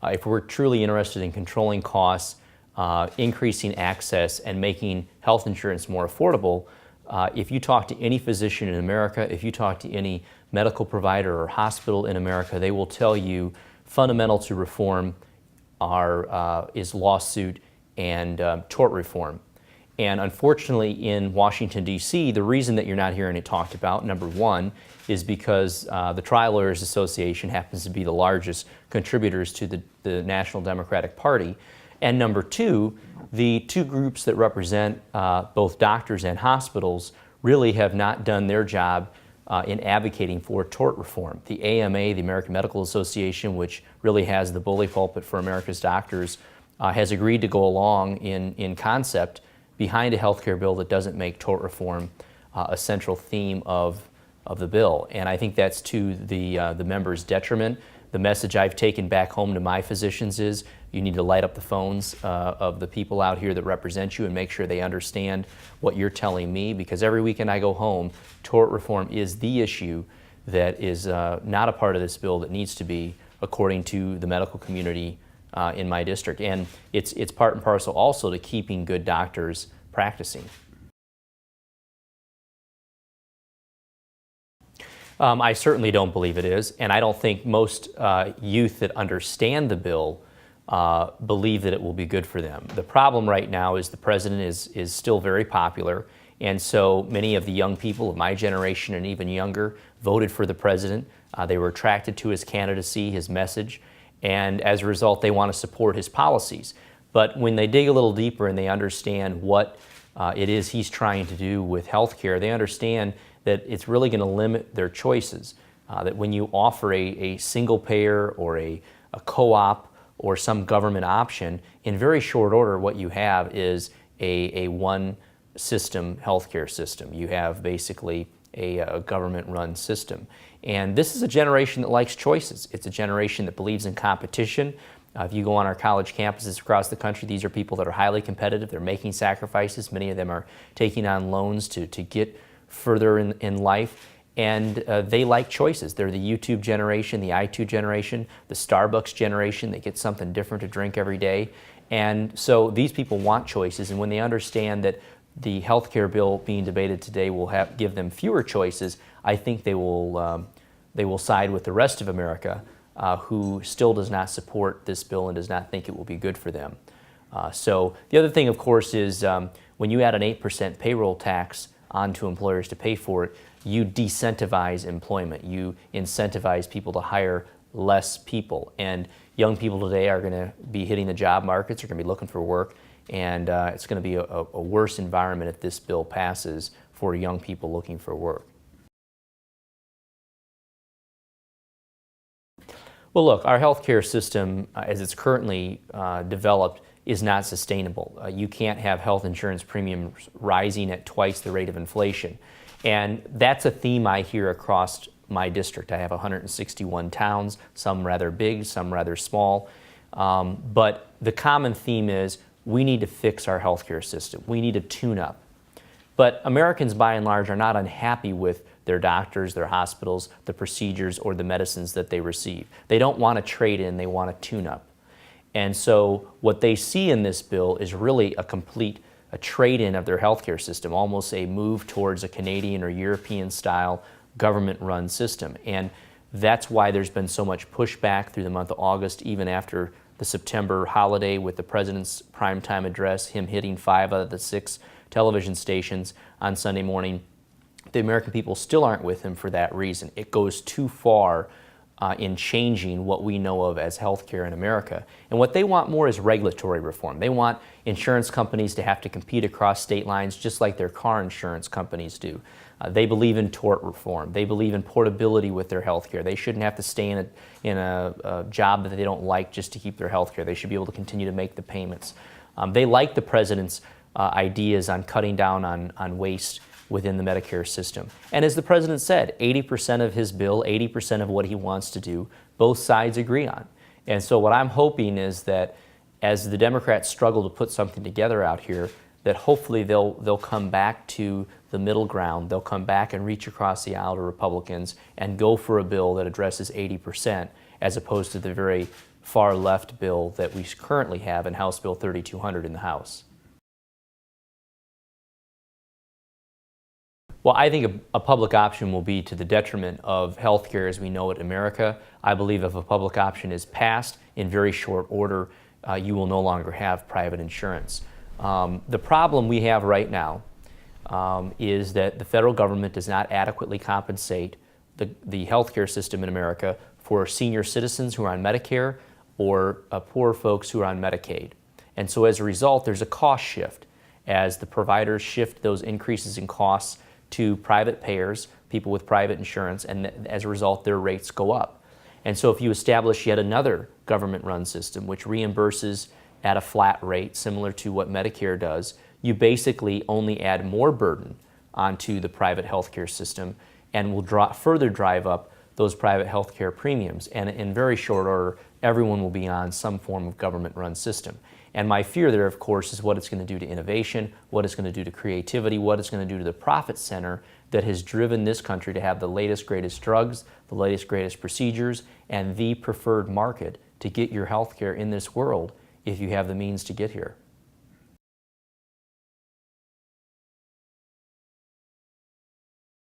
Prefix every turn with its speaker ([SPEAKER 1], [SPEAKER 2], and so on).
[SPEAKER 1] if we're truly interested in controlling costs, increasing access, and making health insurance more affordable, if you talk to any physician in America, if you talk to any medical provider or hospital in America, they will tell you fundamental to reform is lawsuit and tort reform. And unfortunately in Washington, D.C., the reason that you're not hearing it talked about, number one, is because the Trial Lawyers Association happens to be the largest contributors to the National Democratic Party. And number two, the two groups that represent both doctors and hospitals really have not done their job in advocating for tort reform. The AMA, the American Medical Association, which really has the bully pulpit for America's doctors, has agreed to go along in concept behind a health care bill that doesn't make tort reform a central theme of the bill. And I think that's to the members' detriment. The message I've taken back home to my physicians is you need to light up the phones of the people out here that represent you and make sure they understand what you're telling me, because every weekend I go home, tort reform is the issue that is not a part of this bill that needs to be, according to the medical community in my district. And it's part and parcel also to keeping good doctors practicing. I certainly don't believe it is, and I don't think most youth that understand the bill believe that it will be good for them. The problem right now is the president is still very popular, and so many of the young people of my generation and even younger voted for the president. They were attracted to his candidacy, his message, and as a result they want to support his policies. But when they dig a little deeper and they understand what it is he's trying to do with health care, they understand that it's really going to limit their choices. That when you offer a single payer or a co-op or some government option, in very short order what you have is a one system healthcare system. You have basically a government-run system. And this is a generation that likes choices. It's a generation that believes in competition. If you go on our college campuses across the country, these are people that are highly competitive. They're making sacrifices. Many of them are taking on loans to get further in life, and they like choices. They're the YouTube generation, the i2 generation, the Starbucks generation. They get something different to drink every day. And so these people want choices, and when they understand that the health care bill being debated today will give them fewer choices, I think they will side with the rest of America who still does not support this bill and does not think it will be good for them. So the other thing, of course, is when you add an 8% payroll tax onto employers to pay for it, you decentivize employment. You incentivize people to hire less people. And young people today are going to be hitting the job markets, are going to be looking for work, and it's going to be a worse environment if this bill passes for young people looking for work. Well, look, our healthcare system, as it's currently developed, is not sustainable. You can't have health insurance premiums rising at twice the rate of inflation. And that's a theme I hear across my district. I have 161 towns, some rather big, some rather small. But the common theme is we need to fix our healthcare system. We need to tune up. But Americans, by and large, are not unhappy with their doctors, their hospitals, the procedures, or the medicines that they receive. They don't want to trade in, they want to tune up. And so what they see in this bill is really a trade-in of their healthcare system, almost a move towards a Canadian or European-style government-run system. And that's why there's been so much pushback through the month of August, even after the September holiday with the president's primetime address, him hitting 5 out of the 6 television stations on Sunday morning. The American people still aren't with him for that reason. It goes too far in changing what we know of as healthcare in America. And what they want more is regulatory reform. They want insurance companies to have to compete across state lines just like their car insurance companies do. They believe in tort reform. They believe in portability with their healthcare. They shouldn't have to stay in a job that they don't like just to keep their healthcare. They should be able to continue to make the payments. They like the president's ideas on cutting down on waste within the Medicare system. And as the president said, 80% of his bill, 80% of what he wants to do, both sides agree on. And so what I'm hoping is that as the Democrats struggle to put something together out here, that hopefully they'll come back to the middle ground. They'll come back and reach across the aisle to Republicans and go for a bill that addresses 80%, as opposed to the very far left bill that we currently have in House Bill 3200 in the House. Well, I think a public option will be to the detriment of healthcare as we know it in America. I believe if a public option is passed in very short order, you will no longer have private insurance. The problem we have right now is that the federal government does not adequately compensate the healthcare system in America for senior citizens who are on Medicare or poor folks who are on Medicaid. And so as a result, there's a cost shift as the providers shift those increases in costs to private payers, people with private insurance, and as a result, their rates go up. And so if you establish yet another government-run system which reimburses at a flat rate, similar to what Medicare does, you basically only add more burden onto the private healthcare system and will further drive up those private healthcare premiums. And in very short order, everyone will be on some form of government-run system. And my fear there, of course, is what it's going to do to innovation, what it's going to do to creativity, what it's going to do to the profit center that has driven this country to have the latest, greatest drugs, the latest, greatest procedures, and the preferred market to get your health care in this world if you have the means to get here.